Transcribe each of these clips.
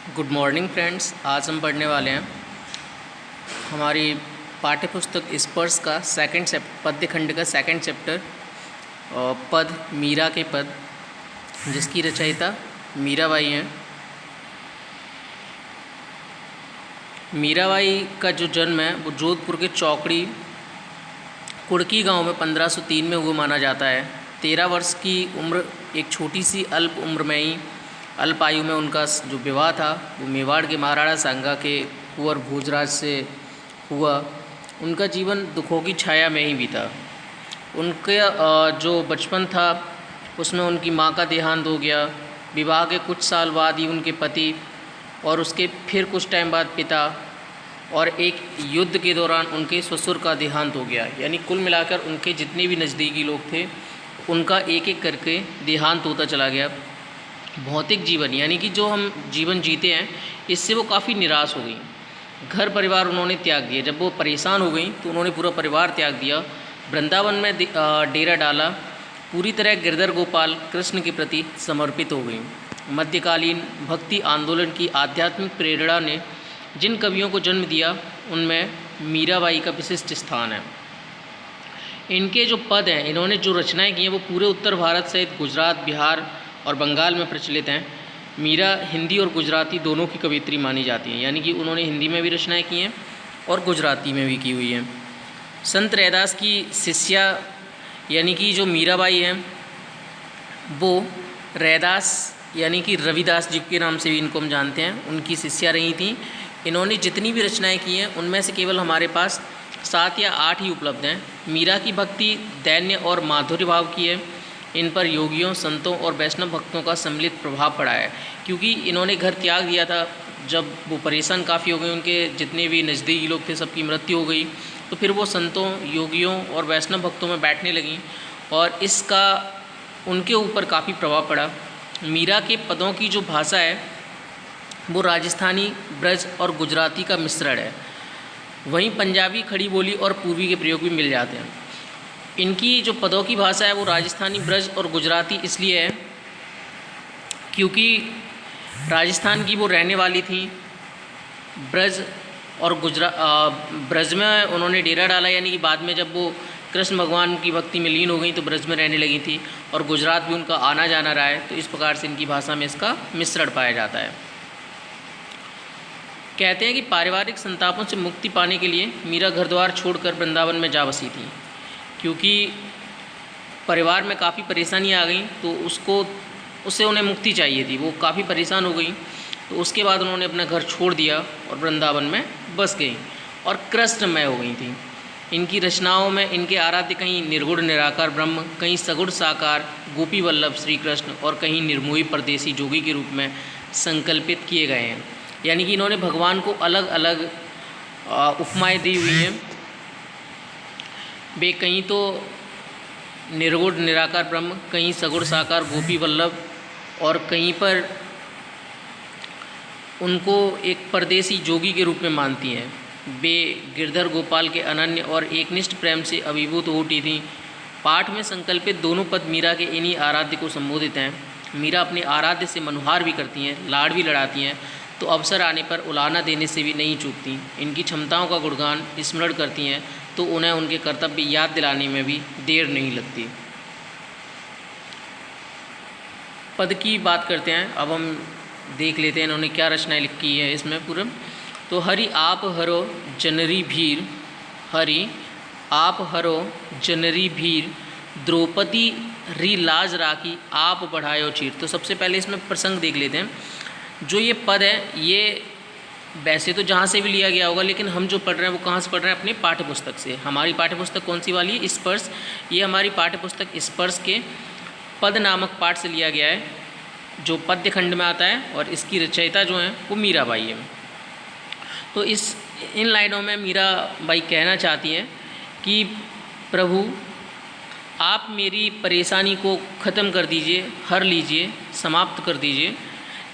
Good morning friends. आज हम पढ़ने वाले हैं हमारी पाठ्यपुस्तक स्पर्श का पद्य खंड का सेकंड चैप्टर पद मीरा के पद, जिसकी रचयिता मीराबाई हैं। मीराबाई का जो जन्म है वो जोधपुर के चौकड़ी कुड़की गांव में 1503 में हुआ माना जाता है। 13 वर्ष की उम्र, एक छोटी सी अल्प उम्र में ही अल्प आयु में उनका जो विवाह था वो मेवाड़ के महाराणा सांगा के कुंवर भोजराज से हुआ। उनका जीवन दुखों की छाया में ही बीता। उनके जो बचपन था उसमें उनकी माँ का देहांत हो गया। विवाह के कुछ साल बाद ही उनके पति और उसके फिर कुछ टाइम बाद पिता और एक युद्ध के दौरान उनके ससुर का देहांत हो गया। यानी कुल मिलाकर उनके जितने भी नज़दीकी लोग थे उनका एक एक करके देहांत होता चला गया। भौतिक जीवन यानी कि जो हम जीवन जीते हैं इससे वो काफ़ी निराश हो गई। घर परिवार उन्होंने त्याग दिया। जब वो परेशान हो गई तो उन्होंने पूरा परिवार त्याग दिया। वृंदावन में डेरा डाला। पूरी तरह गिरधर गोपाल कृष्ण के प्रति समर्पित हो गई। मध्यकालीन भक्ति आंदोलन की आध्यात्मिक प्रेरणा ने जिन कवियों को जन्म दिया उनमें मीराबाई का विशिष्ट स्थान है। इनके जो पद हैं, इन्होंने जो रचनाएं की हैं वो पूरे उत्तर भारत सहित गुजरात, बिहार और बंगाल में प्रचलित हैं। मीरा हिंदी और गुजराती दोनों की कवियत्री मानी जाती हैं, यानी कि उन्होंने हिंदी में भी रचनाएं की हैं और गुजराती में भी की हुई हैं। संत रैदास की शिष्या यानी कि जो मीराबाई हैं वो रैदास यानी कि रविदास जी के नाम से भी इनको हम जानते हैं, उनकी शिष्या रही थी। इन्होंने जितनी भी रचनाएं की हैं उनमें से केवल हमारे पास 7 या 8 ही उपलब्ध हैं। मीरा की भक्ति दैन्य और माधुर्य भाव की है। इन पर योगियों, संतों और वैष्णव भक्तों का सम्मिलित प्रभाव पड़ा है, क्योंकि इन्होंने घर त्याग दिया था। जब वो परेशान काफ़ी हो गए, उनके जितने भी नज़दीकी लोग थे सबकी मृत्यु हो गई, तो फिर वो संतों, योगियों और वैष्णव भक्तों में बैठने लगीं और इसका उनके ऊपर काफ़ी प्रभाव पड़ा। मीरा के पदों की जो भाषा है वो राजस्थानी, ब्रज और गुजराती का मिश्रण है। वहीं पंजाबी, खड़ी बोली और पूर्वी के प्रयोग भी मिल जाते हैं। इनकी जो पदों की भाषा है वो राजस्थानी, ब्रज और गुजराती इसलिए है क्योंकि राजस्थान की वो रहने वाली थी। ब्रज और ब्रज में उन्होंने डेरा डाला, यानी कि बाद में जब वो कृष्ण भगवान की भक्ति में लीन हो गई तो ब्रज में रहने लगी थी, और गुजरात भी उनका आना जाना रहा है, तो इस प्रकार से इनकी भाषा में इसका मिश्रण पाया जाता है। कहते हैं कि पारिवारिक संतापों से मुक्ति पाने के लिए मीरा घर द्वार छोड़कर वृंदावन में जा बसी थी, क्योंकि परिवार में काफ़ी परेशानी आ गई तो उससे उन्हें मुक्ति चाहिए थी। वो काफ़ी परेशान हो गई, तो उसके बाद उन्होंने अपना घर छोड़ दिया और वृंदावन में बस गई और कृष्णमय हो गई थी। इनकी रचनाओं में इनके आराध्य कहीं निर्गुण निराकार ब्रह्म, कहीं सगुण साकार गोपी वल्लभ श्री कृष्ण और कहीं निर्मोही परदेसी जोगी के रूप में संकल्पित किए गए हैं। यानी कि इन्होंने भगवान को अलग अलग उपमाएँ दी हुई हैं। वे कहीं तो निर्गुण निराकार ब्रह्म, कहीं सगुण साकार गोपी वल्लभ और कहीं पर उनको एक परदेसी जोगी के रूप में मानती हैं। वे गिरधर गोपाल के अनन्य और एकनिष्ठ प्रेम से अभिभूत हो उठी थीं। पाठ में संकल्पित दोनों पद मीरा के इन्हीं आराध्य को संबोधित हैं। मीरा अपने आराध्य से मनुहार भी करती हैं, लाड़ भी लड़ाती हैं, तो अवसर आने पर उलाहना देने से भी नहीं चूकती। इनकी क्षमताओं का गुणगान स्मरण करती हैं तो उन्हें उनके कर्तव्य याद दिलाने में भी देर नहीं लगती। पद की बात करते हैं। अब हम देख लेते हैं इन्होंने क्या रचनाएं लिखी है इसमें पूरा। तो हरि आप हरो जनरी भीर, हरि आप हरो जनरी भीर, द्रौपदी री लाज राखी आप बढ़ायो चीर। तो सबसे पहले इसमें प्रसंग देख लेते हैं। जो ये पद है ये वैसे तो जहाँ से भी लिया गया होगा, लेकिन हम जो पढ़ रहे हैं वो कहाँ से पढ़ रहे हैं? अपनी पाठ्यपुस्तक से। हमारी पाठ्यपुस्तक कौन सी वाली है? स्पर्श। ये हमारी पाठ्यपुस्तक स्पर्श के पद नामक पाठ से लिया गया है, जो पद्य खंड में आता है, और इसकी रचयिता जो हैं वो मीराबाई है। तो इन लाइनों में मीराबाई कहना चाहती हैं कि प्रभु आप मेरी परेशानी को ख़त्म कर दीजिए, हर लीजिए, समाप्त कर दीजिए।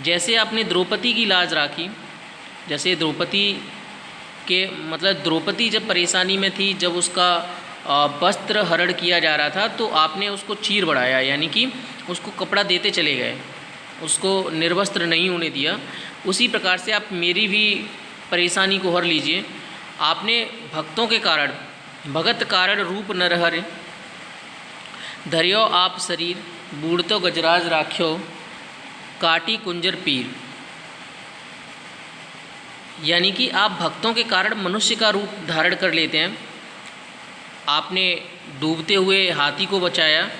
जैसे आपने द्रौपदी की लाज राखी, जैसे द्रौपदी के मतलब द्रौपदी जब परेशानी में थी, जब उसका वस्त्र हरण किया जा रहा था, तो आपने उसको चीर बढ़ाया, यानी कि उसको कपड़ा देते चले गए। उसको निर्वस्त्र नहीं होने दिया, उसी प्रकार से आप मेरी भी परेशानी को हर लीजिए। आपने भक्तों के कारण भगत कारण रूप नरहर धर्यो आप शरीर बूढ़तो गजराज राख्यो काटी कुंजर पीर। यानी कि आप भक्तों के कारण मनुष्य का रूप धारण कर लेते हैं। आपने डूबते हुए हाथी को बचाया,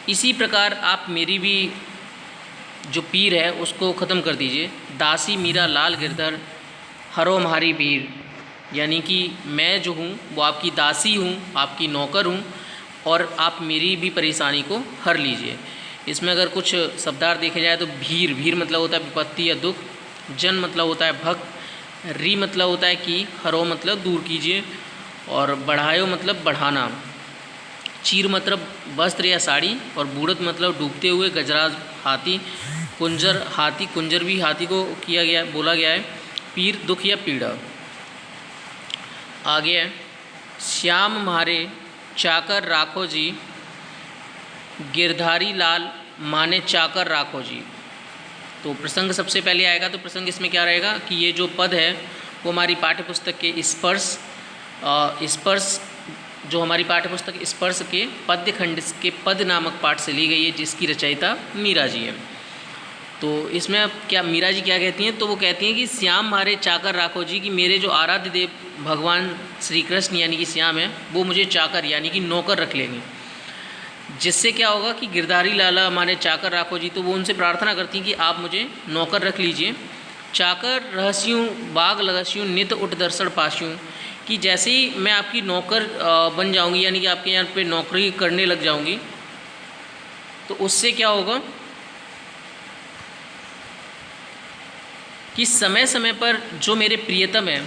इसी प्रकार आप मेरी भी जो पीर है उसको ख़त्म कर दीजिए। दासी मीरा लाल गिरधर हरो म्हारी पीर। यानी कि मैं जो हूँ वो आपकी दासी हूँ, आपकी नौकर हूँ, और आप मेरी भी परेशानी को हर लीजिए। इसमें अगर कुछ शब्दार्थ देखे जाए तो भीर, भीर मतलब होता है विपत्ति या दुख, जन मतलब होता है भक्त, री मतलब होता है कि, हरो मतलब दूर कीजिए, और बढ़ायो मतलब बढ़ाना, चीर मतलब वस्त्र या साड़ी, और बूढ़त मतलब डूबते हुए, गजराज हाथी, कुंजर हाथी, कुंजर भी हाथी को किया गया बोला गया है, पीर दुख या पीड़ा। आगे है श्याम म्हारे चाकर राखो जी गिरधारी लाल माने चाकर राखो जी। तो प्रसंग सबसे पहले आएगा, तो प्रसंग इसमें क्या रहेगा कि ये जो पद है वो हमारी पाठ्यपुस्तक के स्पर्श जो हमारी पाठ्यपुस्तक स्पर्श के पद्य खंड के पद नामक पाठ से ली गई है, जिसकी रचयिता मीरा जी है। तो इसमें अब क्या मीरा जी क्या कहती हैं, तो वो कहती हैं कि श्याम म्हारे चाकर राखो जी, कि मेरे जो आराध्य देव भगवान श्री कृष्ण यानी कि श्याम है, वो मुझे चाकर यानी कि नौकर रख लेंगे। जिससे क्या होगा कि गिरधारी लाला हमारे चाकर राखो जी, तो वो उनसे प्रार्थना करती हैं कि आप मुझे नौकर रख लीजिए। चाकर रहस्यूँ बाग लगस्यूँ नित उठ दर्शन पास्यूँ, कि जैसे ही मैं आपकी नौकर बन जाऊंगी, यानी कि आपके यहाँ पे नौकरी करने लग जाऊंगी, तो उससे क्या होगा कि समय समय पर जो मेरे प्रियतम है,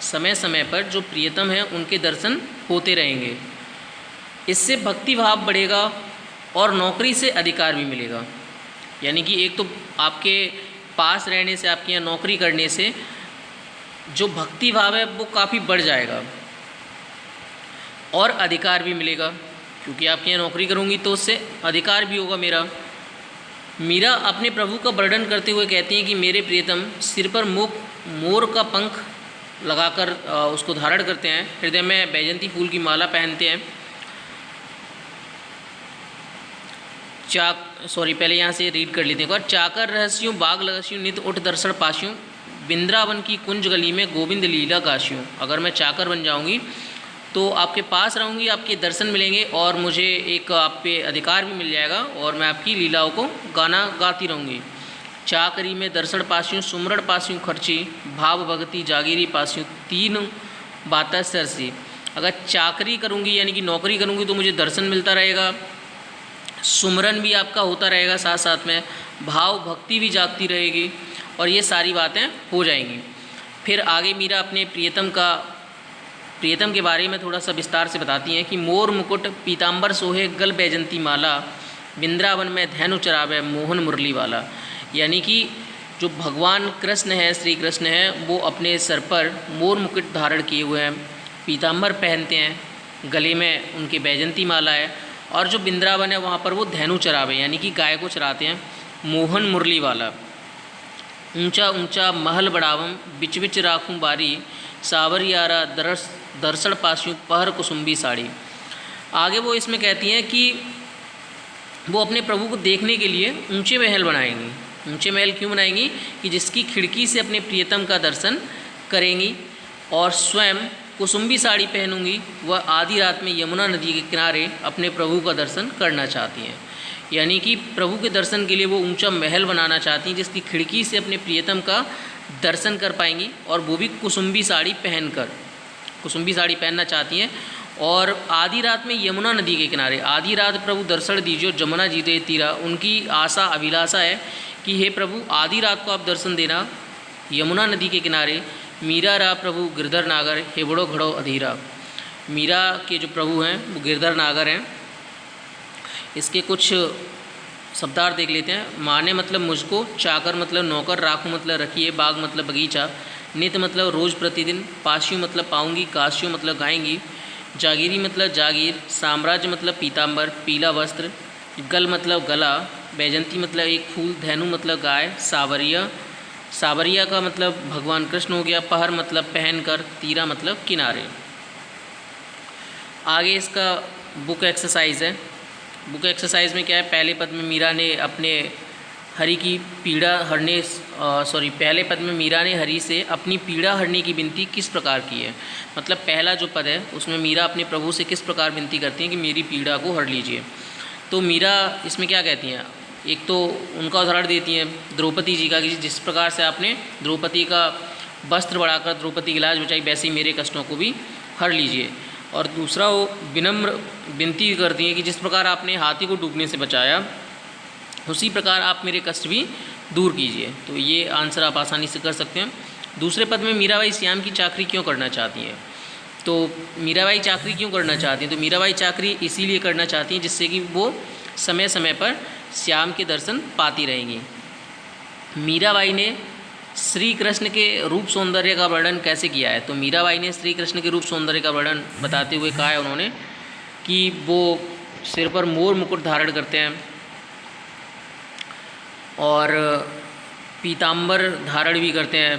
समय समय पर जो प्रियतम है उनके दर्शन होते रहेंगे। इससे भक्ति भाव बढ़ेगा और नौकरी से अधिकार भी मिलेगा। यानी कि एक तो आपके पास रहने से, आपके यहाँ नौकरी करने से जो भक्ति भाव है वो काफ़ी बढ़ जाएगा, और अधिकार भी मिलेगा, क्योंकि आपके यहाँ नौकरी करूँगी तो उससे अधिकार भी होगा मेरा। मीरा अपने प्रभु का वर्णन करते हुए कहती हैं कि मेरे प्रियतम सिर पर मोर का पंख लगाकर उसको धारण करते हैं, हृदय में बैजंती फूल की माला पहनते हैं। पहले यहाँ से रीड कर लेते हैं। चाकर रहस्यूँ बाग लगस्यूँ नित उठ दर्शन पास्यूँ वृंदावन की कुंज गली में गोविंद लीला गास्यूँ। अगर मैं चाकर बन जाऊँगी तो आपके पास रहूँगी, आपके दर्शन मिलेंगे, और मुझे एक आप पे अधिकार भी मिल जाएगा, और मैं आपकी लीलाओं को गाना गाती रहूँगी। चाकरी में दर्शन पास्यूँ सुमरण पास्यूँ खर्ची भाव भगती जागीरी पास्यूँ तीन बातें सरसी। अगर चाकरी करूँगी यानी कि नौकरी करूँगी तो मुझे दर्शन मिलता रहेगा, सुमरन भी आपका होता रहेगा, साथ साथ में भाव भक्ति भी जागती रहेगी, और ये सारी बातें हो जाएंगी। फिर आगे मीरा अपने प्रियतम के बारे में थोड़ा सा विस्तार से बताती हैं कि मोर मुकुट पीताम्बर सोहे गल बैजंती माला वृंदावन में धैनु चरावे मोहन मुरली वाला। यानी कि जो भगवान कृष्ण है, श्री कृष्ण है, वो अपने सर पर मोर मुकुट धारण किए हुए हैं, पीताम्बर पहनते हैं, गले में उनके बैजंती माला है, और जो वृंदावन है वहाँ पर वो धैनु चरावे यानी कि गाय को चराते हैं, मोहन मुरली वाला। ऊंचा ऊंचा महल बढ़ावम बिच बिच राखूं बारी सावरियारा दर्शन पास्यूँ पहर कुसुम्बी साड़ी। आगे वो इसमें कहती हैं कि वो अपने प्रभु को देखने के लिए ऊंचे महल बनाएंगी। ऊंचे महल क्यों बनाएंगी कि जिसकी खिड़की से अपने प्रियतम का दर्शन करेंगी, और स्वयं कुसुम्बी साड़ी पहनूंगी। वह आधी रात में यमुना नदी के किनारे अपने प्रभु का दर्शन करना चाहती हैं। यानी कि प्रभु के दर्शन के लिए वो ऊंचा महल बनाना चाहती हैं, जिसकी खिड़की से अपने प्रियतम का दर्शन कर पाएंगी, और वो भी कुसुम्बी साड़ी पहनकर, कुसुम्बी साड़ी पहनना चाहती हैं। और आधी रात में यमुना नदी के किनारे, आधी रात प्रभु दर्शन दीजिए जमुना जी दे तीरा। उनकी आशा अभिलाषा है कि हे प्रभु आधी रात को आप दर्शन देना यमुना नदी के किनारे। मीरा रा प्रभु गिरधर नागर हे बड़ो घड़ो अधीरा। मीरा के जो प्रभु हैं वो गिरधर नागर हैं। इसके कुछ शब्दार्थ देख लेते हैं। माने मतलब मुझको, चाकर मतलब नौकर, राखू मतलब रखिए, बाग मतलब बगीचा, नित मतलब रोज़ प्रतिदिन, पास्यू मतलब पाऊंगी, कास्यू मतलब गाएंगी, जागीरी मतलब जागीर, साम्राज्य मतलब पीताम्बर पीला वस्त्र, गल मतलब गला, बैजंती मतलब एक फूल, धैनु मतलब गाय, सावरिया का मतलब भगवान कृष्ण हो गया, पहर मतलब पहनकर, तीरा मतलब किनारे। आगे इसका बुक एक्सरसाइज है। बुक एक्सरसाइज में क्या है, पहले पद में मीरा ने अपने हरि की पीड़ा हरने पहले पद में मीरा ने हरि से अपनी पीड़ा हरने की विनती किस प्रकार की है। मतलब पहला जो पद है उसमें मीरा अपने प्रभु से किस प्रकार विनती करती हैं कि मेरी पीड़ा को हर लीजिए। तो मीरा इसमें क्या कहती हैं, एक तो उनका उदाहरण देती हैं द्रौपदी जी का कि जिस प्रकार से आपने द्रौपदी का वस्त्र बढ़ाकर द्रौपदी की लाज बचाई, वैसे ही मेरे कष्टों को भी हर लीजिए। और दूसरा वो विनम्र विनती करती हैं कि जिस प्रकार आपने हाथी को डूबने से बचाया, उसी प्रकार आप मेरे कष्ट भी दूर कीजिए। तो ये आंसर आप आसानी से कर सकते हैं। दूसरे पद में मीराबाई श्याम की चाकरी क्यों करना चाहती हैं। तो मीराबाई चाकरी क्यों करना चाहती हैं, तो मीराबाई चाकरी इसीलिए करना चाहती हैं जिससे कि वो समय समय पर श्याम के दर्शन पाती रहेंगी। मीराबाई ने श्री कृष्ण के रूप सौंदर्य का वर्णन कैसे किया है। तो मीराबाई ने श्री कृष्ण के रूप सौंदर्य का वर्णन बताते हुए कहा है उन्होंने कि वो सिर पर मोर मुकुट धारण करते हैं और पीताम्बर धारण भी करते हैं,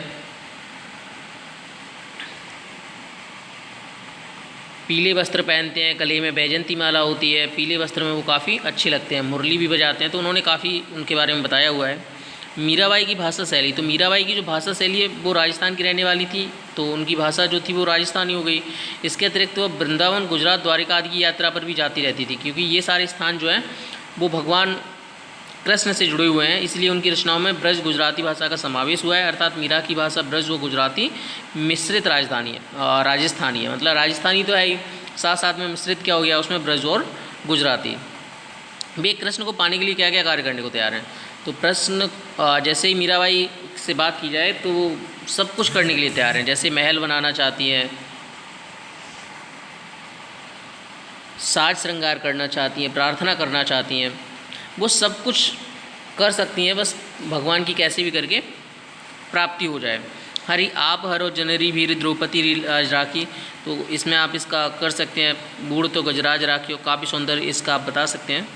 पीले वस्त्र पहनते हैं, गले में बैजंती माला होती है, पीले वस्त्र में वो काफ़ी अच्छे लगते हैं, मुरली भी बजाते हैं। तो उन्होंने काफ़ी उनके बारे में बताया हुआ है। मीराबाई की भाषा शैली, तो मीराबाई की जो भाषा शैली है वो राजस्थान की रहने वाली थी, तो उनकी भाषा जो थी वो राजस्थानी हो गई। इसके अतिरिक्त वो वृंदावन, गुजरात, द्वारिका आदि की यात्रा पर भी जाती रहती थी, क्योंकि ये सारे स्थान जो हैं वो भगवान कृष्ण से जुड़े हुए हैं, इसलिए उनकी रचनाओं में ब्रज गुजराती भाषा का समावेश हुआ है। अर्थात मीरा की भाषा ब्रज व गुजराती मिश्रित राजस्थानी है, मतलब राजस्थानी तो है ही, साथ साथ में मिश्रित क्या हो गया उसमें ब्रज और गुजराती। वे कृष्ण को पाने के लिए क्या क्या कार्य करने को तैयार हैं। तो प्रश्न जैसे ही मीराबाई से बात की जाए तो वो सब कुछ करने के लिए तैयार हैं। जैसे महल बनाना चाहती हैं, साज श्रृंगार करना चाहती हैं, प्रार्थना करना चाहती हैं, वो सब कुछ कर सकती हैं, बस भगवान की कैसे भी करके प्राप्ति हो जाए। हरि आप हरो जनरी भीर द्रौपदी राखी, तो इसमें आप इसका कर सकते हैं, बूढ़ तो गजराज राखी, काफ़ी सौंदर्य इसका आप बता सकते हैं।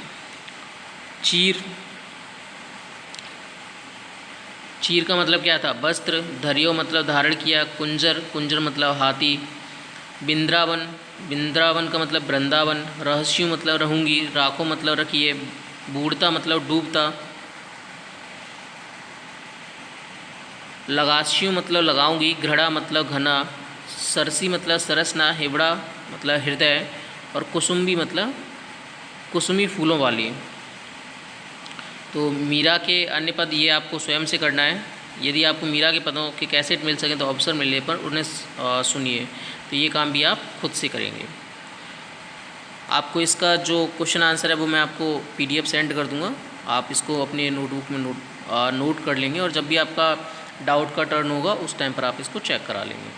चीर का मतलब क्या था, वस्त्र, धरियो मतलब धारण किया, कुंजर मतलब हाथी, बिंद्रावन का मतलब वृंदावन, रहस्यु मतलब रहूँगी, राखो मतलब रखिए, बूढ़ता मतलब डूबता, लगास्यु मतलब लगाऊंगी, घड़ा मतलब घना, सरसी मतलब सरसना, हिबड़ा मतलब हृदय, और कुसुम्बी मतलब कुसुमी फूलों वाली। तो मीरा के अन्य पद ये आपको स्वयं से करना है। यदि आपको मीरा के पदों के कैसेट मिल सकें तो अवसर मिलने पर उन्हें सुनिए। तो ये काम भी आप खुद से करेंगे। आपको इसका जो क्वेश्चन आंसर है वो मैं आपको PDF सेंड कर दूंगा, आप इसको अपने नोटबुक में नोट कर लेंगे, और जब भी आपका डाउट का टर्न होगा उस टाइम पर आप इसको चेक करा लेंगे।